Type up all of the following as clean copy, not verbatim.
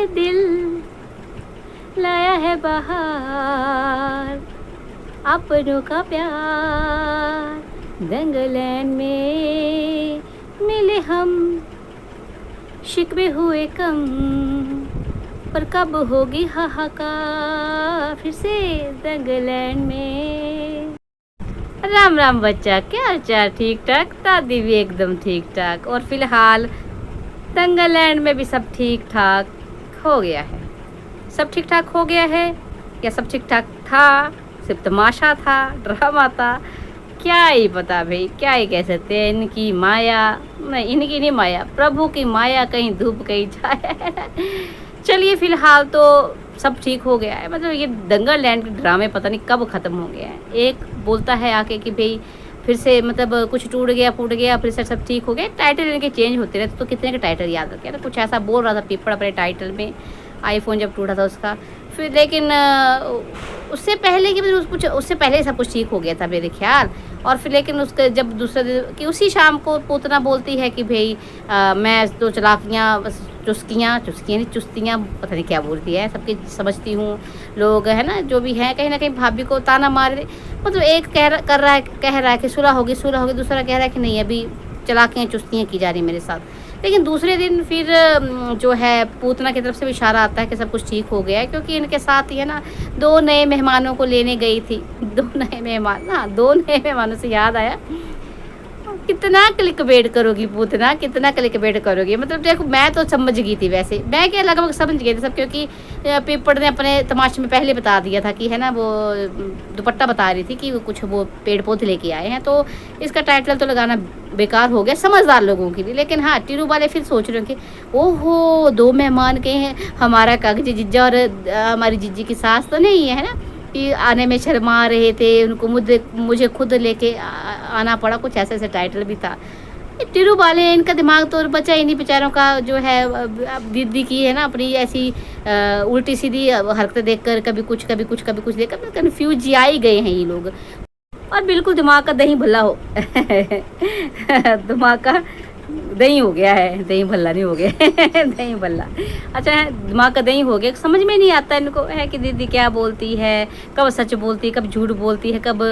ये दिल लाया है बाहर अपनों का प्यार, दंगलैंड में मिले हम, शिकवे हुए कम, पर कब होगी हाहाकार फिर से दंगलैंड में। राम राम बच्चा, क्या हाल चाल? ठीक ठाक? दादी भी एकदम ठीक ठाक। और फिलहाल दंगलैंड में भी सब ठीक ठाक हो गया है। सब ठीक ठाक हो गया है या सब ठीक ठाक था, सिर्फ तमाशा था, ड्रामा था, क्या ही पता भाई, क्या ही कह सकते हैं। इनकी माया नहीं, इनकी नहीं माया, प्रभु की माया, कहीं धूप कहीं छाया। चलिए फिलहाल तो सब ठीक हो गया है। मतलब ये दंगलैंड के ड्रामे पता नहीं कब ख़त्म हो गया है। एक बोलता है आके कि भाई फिर से मतलब कुछ टूट गया फूट गया, फिर से सब ठीक हो गया। टाइटल इनके चेंज होते रहते, तो कितने के टाइटल याद रखे ना। कुछ ऐसा बोल रहा था पेपर अपने टाइटल में, आईफोन जब टूटा था उसका। फिर लेकिन उससे पहले कि कुछ उससे पहले सब कुछ ठीक हो गया था मेरे ख्याल। और फिर लेकिन उसके जब दूसरे दिन कि उसी शाम को पूतना बोलती है कि भाई मैं तो चलाकियाँ बस चुस्कियाँ नहीं चुस्तियाँ पता नहीं क्या बोलती है, सबकी समझती हूँ। लोग है ना जो भी हैं, कहीं ना कहीं भाभी को ताना मार रहे। मतलब एक कह रहा है कि सुलह होगी, दूसरा कह रहा है कि नहीं अभी चलाकियाँ चुस्तियाँ की जा रही मेरे साथ। लेकिन दूसरे दिन फिर जो है पूतना की तरफ से भी इशारा आता है कि सब कुछ ठीक हो गया है, क्योंकि इनके साथ ही है ना 2 नए मेहमानों को लेने गई थी। 2 नए मेहमान, हाँ 2 नए मेहमानों से याद आया, कितना क्लिक बेट करोगी पूतना, कितना क्लिक बेट करोगी। मतलब देखो मैं तो समझ गई थी, वैसे मैं क्या लगभग समझ गई थी सब, क्योंकि पेपर ने अपने तमाशे में पहले बता दिया था कि है ना वो दुपट्टा बता रही थी कि वो कुछ वो पेड़ पौधे लेके आए हैं, तो इसका टाइटल तो लगाना बेकार हो गया समझदार लोगों के लिए। लेकिन हाँ टीरू वाले फिर सोच रहे हैं कि ओहो 2 मेहमान के हैं, हमारा कागजी जीजा और हमारी जीजी की सास तो नहीं है ना, कि आने में शर्मा रहे थे, उनको मुझे खुद लेके आना पड़ा। कुछ ऐसे ऐसे टाइटल भी था। टीरू वाले इनका दिमाग तो बचा ही नहीं बेचारों का, जो है दीदी की है ना अपनी ऐसी उल्टी सीधी हरकतें देखकर कभी कुछ देखकर कन्फ्यूज आई गए हैं ये लोग। और बिल्कुल दिमाग का दही भल्ला हो दिमाग का दही हो गया है, दही भल्ला नहीं हो गया दही भल्ला, अच्छा है दिमाग का दही हो गया। समझ में नहीं आता इनको है कि दीदी क्या बोलती है, कब सच बोलती है, कब झूठ बोलती है, कब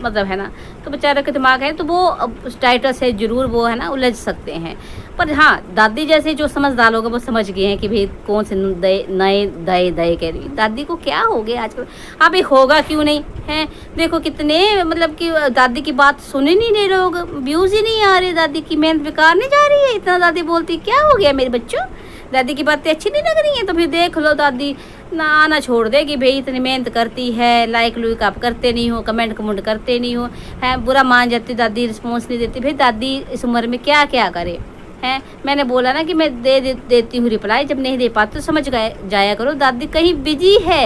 मतलब है ना। तो बेचारे का दिमाग है तो वो टाइटल से जरूर वो है ना उलझ सकते हैं। पर हाँ दादी जैसे जो समझदार लोग हैं वो समझ गए हैं कि भाई कौन से नए दए कह रही दादी को क्या हो गया आजकल। हाँ भाई होगा क्यों नहीं है, देखो कितने मतलब कि दादी की बात सुने नहीं रहे लोग, व्यूज़ ही नहीं आ रहे, दादी की मेहनत बेकार नहीं जा रही है। इतना दादी बोलती क्या हो गया मेरे बच्चों, दादी की बातें अच्छी नहीं लग रही हैं, तो फिर देख लो दादी ना आना छोड़ देगी। भाई इतनी मेहनत करती है, लाइक लुक आप करते नहीं हो, कमेंट कमुंट करते नहीं हो, है बुरा मान जाती दादी, रिस्पॉन्स नहीं देती। भाई दादी इस उम्र में क्या क्या करे है। मैंने बोला ना कि मैं देती हूँ रिप्लाई, जब नहीं दे पाती तो समझ जाया करो दादी कहीं बिजी है,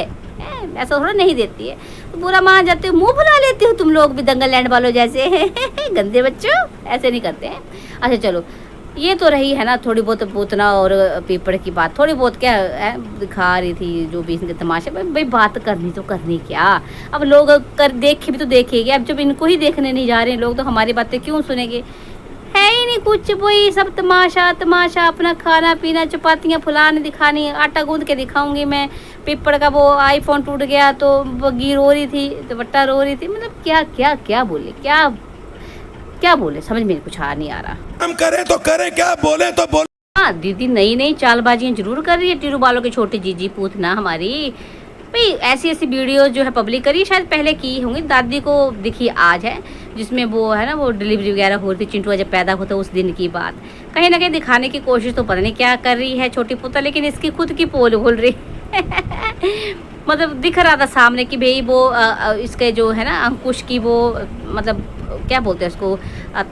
ऐसा थोड़ा नहीं देती है। तो बुरा मान जाते हो, मुंह फुला लेती हो तुम लोग भी दंगलैंड वालों जैसे गंदे बच्चों, ऐसे नहीं करते हैं। अच्छा चलो ये तो रही है ना थोड़ी बहुत पूतना और पेपर की बात, थोड़ी बहुत क्या है दिखा रही थी जो भी इनके तमाशे। भाई बात करनी तो करनी क्या, अब लोग देखे भी तो देखेंगे। अब जब इनको ही देखने नहीं जा रहे हैं लोग तो हमारी बातें क्यों सुनेंगे, है ही नहीं कुछ, वही सब तमाशा अपना खाना पीना, चपातियाँ फुलाने दिखानी, आटा गूंद के दिखाऊंगी मैं। पेपर का वो आईफोन टूट गया तो बग्गी रो रही थी, दुपट्टा रो रही थी। मतलब क्या बोले क्या बोले समझ में कुछ आ नहीं आ रहा। हम करें तो करें क्या, बोले तो बोले। हाँ दीदी नई चालबाजियाँ जरूर कर रही है टीरू बालों की छोटी जीजी पूतना हमारी। भाई ऐसी वीडियो जो है पब्लिक करी, शायद पहले की होंगी, दादी को दिखी आज है, जिसमें वो है ना वो डिलीवरी वगैरह हो रही थी, चिंटू जब पैदा होता उस दिन की बात कहीं ना कहीं दिखाने की कोशिश तो पता नहीं क्या कर रही है छोटी पुत्र, लेकिन इसकी खुद की पोल खोल रही मतलब दिख रहा था सामने कि भाई वो इसके जो है ना अंकुश की वो मतलब क्या बोलते हैं उसको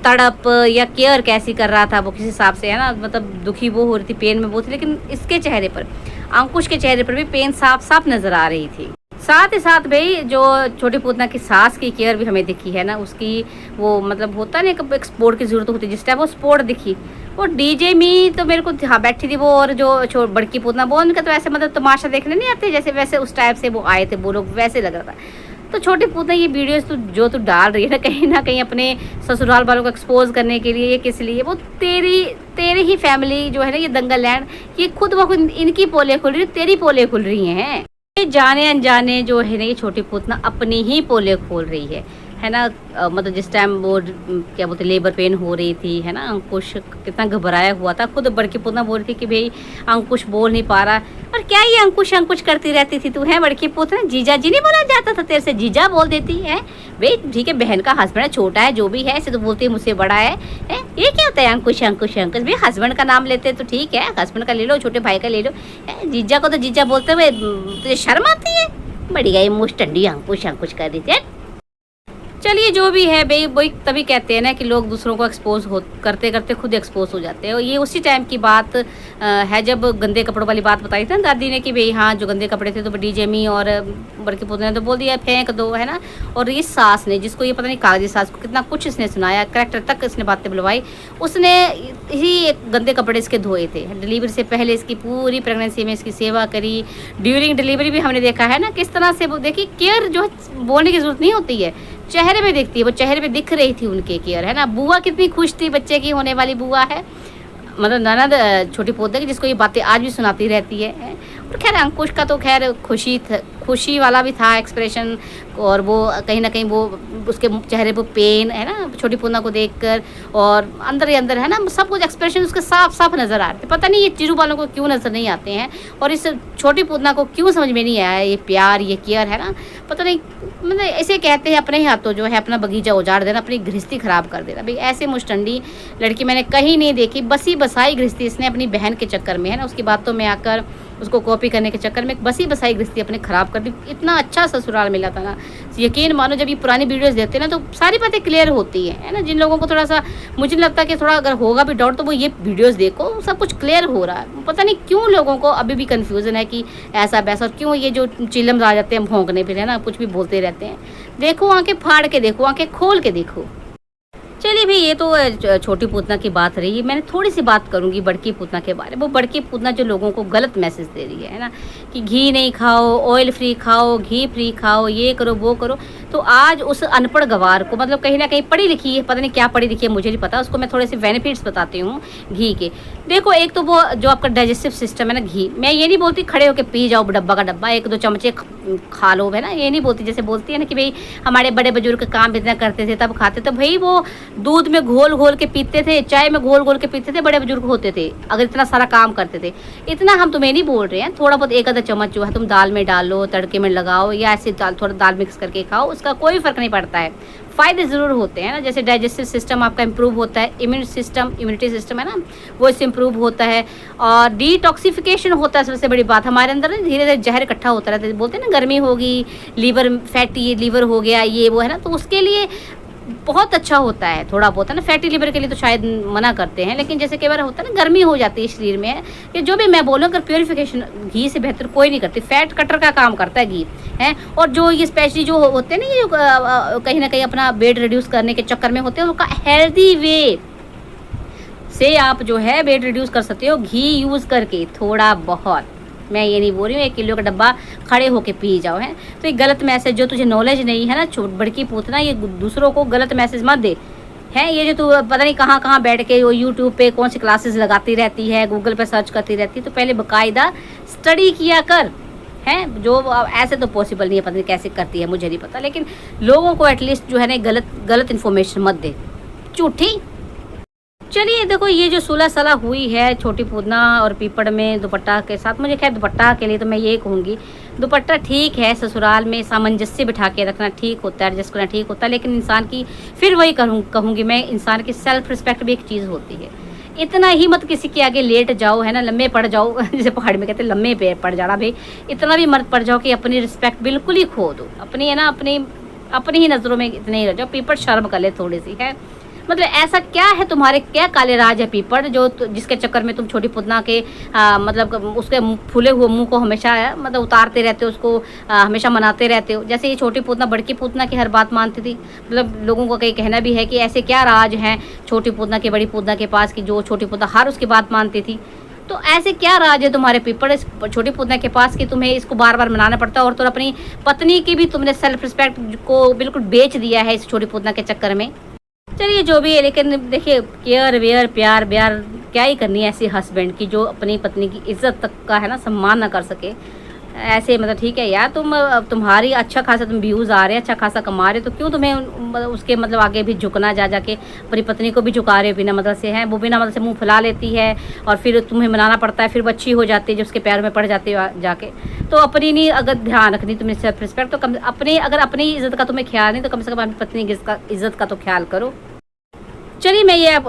तड़प या केयर कैसी कर रहा था वो किसी हिसाब से है ना, मतलब दुखी वो हो रही थी, पेन में वो थी। लेकिन इसके चेहरे पर, अंकुश के चेहरे पर भी पेन साफ नजर आ रही थी। साथ ही साथ भाई जो छोटी पूतना की सास की केयर भी हमें दिखी है ना, उसकी वो मतलब होता नहीं एक स्पोर्ट की जरूरत होती है, जिस टाइम वो स्पोर्ट दिखी वो डीजे में तो मेरे को हाँ बैठी थी वो, और जो बड़की पूतना वो उनका तो ऐसे मतलब तमाशा देखने नहीं आते जैसे वैसे उस टाइप से वो आए थे वो लोग, वैसे लग रहा था। तो छोटी पूतना ये वीडियोस जो तू डाल रही है ना कहीं अपने ससुराल वालों को एक्सपोज करने के लिए, ये किस लिए, वो तेरी ही फैमिली जो है ना, ये दंगल लैंड, ये खुद ब खुद इनकी पोले खुल रही, तेरी पोले खुल रही हैं। जाने अनजाने जो है ना ये छोटी पूतना अपनी ही पोले खोल रही है ना। मतलब जिस टाइम वो क्या बोलते लेबर पेन हो रही थी, है ना, अंकुश कितना घबराया हुआ था, खुद बड़की पूतना बोल रही थी कि भाई अंकुश बोल नहीं पा रहा, और क्या ये अंकुश करती रहती थी तू, है बड़की पूतना, जीजा जी नहीं बोला जाता था तेरे से, जीजा बोल देती है भाई, ठीक है बहन का हस्बैंड है, छोटा है जो भी है, ऐसे तो बोलती है मुझसे बड़ा है, ये क्या होता है अंकुश भाई, हस्बैंड का नाम लेते तो ठीक है, हस्बैंड का ले लो, छोटे भाई का ले लो, जीजा को तो जीजा बोलते हुए तुझे शर्म आती है, बढ़िया ये मुझ टंडी अंकुश कर रही थी। चलिए जो भी है भाई, वही तभी कहते हैं ना कि लोग दूसरों को एक्सपोज हो करते करते खुद एक्सपोज हो जाते हैं। और ये उसी टाइम की बात है जब गंदे कपड़ों वाली बात बताई थी ना दादी ने कि भाई हाँ जो गंदे कपड़े थे तो डीजे मी और बड़की पुत्र ने तो बोल दिया फेंक दो, है ना। और ये सास ने, जिसको ये पता नहीं कागजी सास को कितना कुछ इसने सुनाया, करेक्टर तक इसने बातें बुलवाई, उसने ही एक गंदे कपड़े इसके धोए थे। डिलीवरी से पहले इसकी पूरी प्रेगनेंसी में इसकी सेवा करी, ड्यूरिंग डिलीवरी भी हमने देखा है ना किस तरह से वो देखिए केयर जो बोलने की जरूरत नहीं होती है, चेहरे पे दिखती है, वो चेहरे पे दिख रही थी उनके केयर, है ना। बुआ कितनी खुश थी, बच्चे की होने वाली बुआ है, मतलब ननद छोटी पोते की, जिसको ये बातें आज भी सुनाती रहती है। और खैर अंकुश का तो खैर खुशी वाला भी था एक्सप्रेशन, और वो कहीं ना कहीं वो उसके चेहरे पर पेन, है ना, छोटी पूतना को देखकर, और अंदर ही अंदर, है ना, सब कुछ एक्सप्रेशन उसके साफ साफ नज़र आ रहे थे। पता नहीं ये चिरू वालों को क्यों नज़र नहीं आते हैं, और इस छोटी पूतना को क्यों समझ में नहीं आया ये प्यार, ये केयर, है ना। पता नहीं, मतलब ऐसे कहते हैं अपने ही हाथों जो है अपना बगीचा उजाड़ देना, अपनी गृहस्थी खराब कर देना। भाई ऐसे मुस्टंडी लड़की मैंने कहीं नहीं देखी, बसी बसाई गृहस्थी इसने अपनी बहन के चक्कर में, है ना, उसकी बातों में आकर उसको कॉपी करने के चक्कर में बसी बसाई गृहस्थी अपने ख़राब कर दी। इतना अच्छा ससुराल मिला था ना, यकीन मानो जब ये पुरानी वीडियोस देखते हैं ना तो सारी बातें क्लियर होती है ना। जिन लोगों को थोड़ा सा मुझे लगता है कि थोड़ा अगर होगा भी डाउट तो वो ये वीडियोस देखो, सब कुछ क्लियर हो रहा है। पता नहीं क्यों लोगों को अभी भी कन्फ्यूज़न है कि ऐसा वैसा, और क्यों ये जो चिलम आ जाते हैं भौंकने फिर, है ना, कुछ भी बोलते रहते हैं। देखो आंखें फाड़ के देखो, आंखें खोल के देखो। चलिए भाई ये तो छोटी पूतना की बात रही, मैंने थोड़ी सी बात करूंगी बड़की पूतना के बारे में। वो बड़की पूतना जो लोगों को गलत मैसेज दे रही है ना, कि घी नहीं खाओ, ऑयल फ्री खाओ, घी फ्री खाओ, ये करो वो करो। तो आज उस अनपढ़ गवार को, मतलब कहीं ना कहीं पढ़ी लिखी है, पता नहीं क्या पढ़ी लिखी है मुझे नहीं पता, उसको मैं थोड़े से बेनिफिट्स बताती हूँ घी के। देखो एक तो वो जो आपका डाइजेस्टिव सिस्टम है ना, घी, मैं ये नहीं बोलती खड़े होकर पी जाओ डब्बा का डब्बा, 1-2 चमचे खा लो, है ना, ये नहीं बोलती। जैसे बोलती है ना कि भाई हमारे बड़े बुजुर्ग काम इतना करते थे तब खाते, तो भाई वो दूध में घोल घोल के पीते थे, चाय में घोल घोल के पीते थे, बड़े बुजुर्ग होते थे, अगर इतना सारा काम करते थे। इतना हम तुम्हें नहीं बोल रहे हैं, थोड़ा बहुत 1-आधा चम्मच जो है तुम दाल में डालो, तड़के में लगाओ, या ऐसे थोड़ा दाल मिक्स करके खाओ, उसका कोई फर्क नहीं पड़ता है, फ़ायदे ज़रूर होते हैं ना। जैसे डाइजेस्टिव सिस्टम आपका इंप्रूव होता है, इम्यूनिटी सिस्टम है ना, वो इससे इंप्रूव होता है, और डिटॉक्सिफिकेशन होता है। सबसे बड़ी बात हमारे अंदर धीरे धीरे जहर इकट्ठा होता रहता है, बोलते हैं ना गर्मी होगी, लीवर फैटी लीवर हो गया, ये वो, है ना, तो उसके लिए बहुत अच्छा होता है। थोड़ा बहुत है ना, फैटी लिवर के लिए तो शायद मना करते हैं, लेकिन जैसे कई बार होता है ना गर्मी हो जाती है शरीर में, या जो भी मैं बोलूँ, अगर प्योरीफिकेशन घी से बेहतर कोई नहीं करती, फैट कटर का काम करता है घी, है। और जो ये स्पेशली जो होते हैं ना, ये कहीं ना कहीं अपना वेट रिड्यूस करने के चक्कर में होते हैं, उनका हेल्दी वे से आप जो है वेट रिड्यूस कर सकते हो घी यूज़ करके, थोड़ा बहुत। मैं ये नहीं बोल रही हूँ 1 किलो का डब्बा खड़े होके पी जाओ, है। तो ये गलत मैसेज, जो तुझे नॉलेज नहीं है ना बड़की पूतना, ये दूसरों को गलत मैसेज मत दे, है। ये जो तू पता नहीं कहाँ कहाँ बैठ के वो यूट्यूब पे कौन सी क्लासेस लगाती रहती है, गूगल पे सर्च करती रहती है, तो पहले बाकायदा स्टडी किया कर, है। जो ऐसे तो पॉसिबल नहीं है, पता नहीं कैसे करती है, मुझे नहीं पता, लेकिन लोगों को एटलीस्ट जो है ना गलत इन्फॉर्मेशन मत दे, झूठी। चलिए देखो ये जो 16 साल हुई है छोटी पूतना और पीपड़ में दुपट्टा के साथ, मुझे खैर दुपट्टा के लिए तो मैं ये कहूँगी दुपट्टा ठीक है, ससुराल में सामंजस्य बिठा के रखना ठीक होता है, एडजस्ट करना ठीक होता है, लेकिन इंसान की फिर वही कहूँगी मैं, इंसान की सेल्फ रिस्पेक्ट भी एक चीज़ होती है। इतना ही मत किसी के आगे लेट जाओ, है ना, लम्बे पड़ जाओ जैसे पहाड़ में कहते हैं लम्बे पे पड़ जाना, भाई इतना भी मत पड़ जाओ कि अपनी रिस्पेक्ट बिल्कुल ही खो दो, अपनी, है ना, अपनी ही नज़रों में इतने ही रह जाओ। पीपड़ शर्म कर ले थोड़ी सी, है। मतलब ऐसा क्या है तुम्हारे, क्या काले राज है पीपड़, जो जिसके चक्कर में तुम छोटी पूतना के मतलब उसके फूले हुए मुंह को हमेशा मतलब उतारते रहते हो, उसको हमेशा मनाते रहते हो। जैसे ये छोटी पूतना बड़की पूतना की हर बात मानती थी, मतलब लोगों का कहीं कहना भी है कि ऐसे क्या राज हैं छोटी पूतना के बड़ी पूतना के पास कि जो छोटी पूतना हर उसकी बात मानती थी। तो ऐसे क्या राज है तुम्हारे पीपल इस छोटी पुतना के पास कि तुम्हें इसको बार बार मनाना पड़ता है, और तो अपनी पत्नी की भी तुमने सेल्फ रिस्पेक्ट को बिल्कुल बेच दिया है इस छोटी पुतना के चक्कर में। चलिए जो भी है, लेकिन देखिए केयर वेयर प्यार ब्यार क्या ही करनी है ऐसी हस्बैंड की जो अपनी पत्नी की इज्जत तक का है ना सम्मान ना कर सके। ऐसे मतलब ठीक है यार, तुम्हारी अच्छा खासा तुम व्यूज़ आ रहे हैं, अच्छा खासा कमा रहे हो, तो क्यों तुम्हें उसके मतलब आगे भी झुकना, जा जाके अपनी पत्नी को भी झुका रहे हो बिना मतलब से है। वो बिना मतलब से मुंह फुला लेती है और फिर तुम्हें मनाना पड़ता है, फिर बच्ची हो जाती है जो उसके पैर में पड़ जाती है जाके। तो अपनी नहीं अगर ध्यान रखनी तुम्हें सेल्फ रिस्पेक्ट, तो कम अपनी अगर अपनी इज्जत का तुम्हें ख्याल नहीं तो कम से कम अपनी पत्नी की इज्जत का तो ख्याल करो। चलिए मैं ये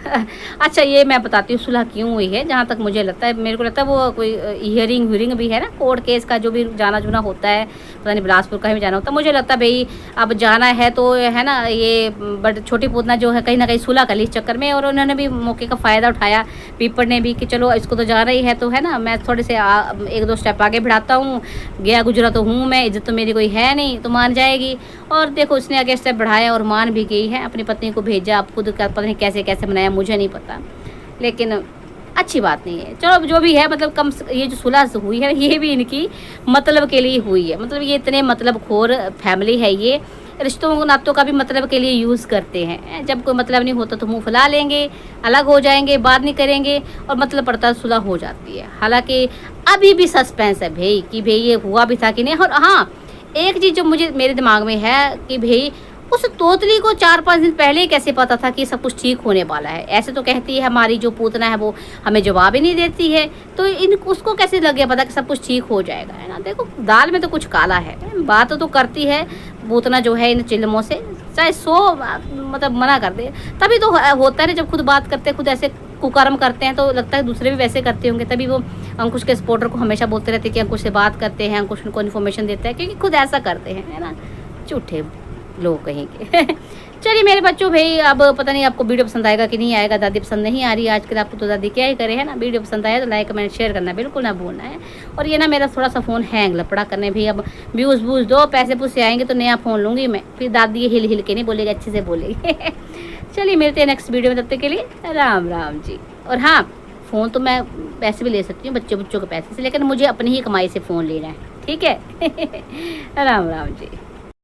अच्छा ये मैं बताती हूँ सुलह क्यों हुई है। जहाँ तक मुझे लगता है, मेरे को लगता है वो कोई हियरिंग भी है ना, कोर्ट केस का जो भी जाना जुना होता है, पता नहीं बिलासपुर का भी जाना होता है। मुझे लगता है भाई अब जाना है तो है ना, ये बट छोटी पूतना जो है कहीं ना कहीं सुलह कर ली इस चक्कर में, और उन्होंने भी मौके का फ़ायदा उठाया पीपड़ ने भी कि चलो इसको तो जाना ही है तो है ना, मैं थोड़े से 1-2 स्टेप आगे बढ़ाता हूँ, गया गुजरा तो हूँ मैं, इज्जत तो मेरी कोई है नहीं तो मान जाएगी। और देखो उसने आगे स्टेप बढ़ाया और मान भी गई है, अपनी पत्नी को भेजा। अब खुद पता नहीं कैसे कैसे बनाया मुझे नहीं पता, लेकिन अच्छी बात नहीं है। चलो जो भी है, मतलब कम ये जो सुलह हुई है ये भी इनकी मतलब के लिए हुई है। मतलब ये इतने मतलब खोर फैमिली है, ये रिश्तों नातों का भी मतलब के लिए यूज़ करते हैं। जब कोई मतलब नहीं होता तो मुंह फुला लेंगे, अलग हो जाएंगे, बात नहीं करेंगे, और मतलब पड़ता सुलह हो जाती है। हालांकि अभी भी सस्पेंस है भाई कि भाई ये हुआ भी था कि नहीं। और हाँ, एक चीज़ जो मुझे मेरे दिमाग में है कि भाई उस तोतली को 4-5 दिन पहले ही कैसे पता था कि सब कुछ ठीक होने वाला है। ऐसे तो कहती है हमारी जो पूतना है वो हमें जवाब ही नहीं देती है, तो इन उसको कैसे लग गया पता कि सब कुछ ठीक हो जाएगा, है ना। देखो दाल में तो कुछ काला है, बात तो करती है पूतना जो है इन चिल्मों से, चाहे 100 मतलब मना कर दे, तभी तो होता है ना। जब खुद बात करते हैं, खुद ऐसे कुकर्म करते हैं तो लगता है दूसरे भी वैसे करते होंगे, तभी वो अंकुश के सपोर्टर को हमेशा बोलते रहते हैं कि अंकुश से बात करते हैं, अंकुश उनको इन्फॉर्मेशन देता है, क्योंकि खुद ऐसा करते हैं, है ना, झूठे लोग कहीं के। चलिए मेरे बच्चों भाई, अब पता नहीं आपको वीडियो पसंद आएगा कि नहीं आएगा। दादी पसंद नहीं आ रही आजकल आपको, तो दादी क्या ही करे, है ना। वीडियो पसंद आया तो लाइक कमेंट शेयर करना बिल्कुल ना भूलना है। और ये ना मेरा थोड़ा सा फ़ोन हैंग लपड़ा करने भी, अब व्यूज़ वूज़ दो, पैसे पूसे आएंगे तो नया फ़ोन लूँगी मैं, फिर दादी हिल हिल के नहीं बोलेगी, अच्छे से बोलेगी। चलिए मिलते हैं नेक्स्ट वीडियो में, तब तक के लिए राम राम जी। और हाँ, फ़ोन तो मैं पैसे भी ले सकती हूँ बच्चों के पैसे से, लेकिन मुझे अपनी ही कमाई से फ़ोन लेना है, ठीक है। राम राम जी।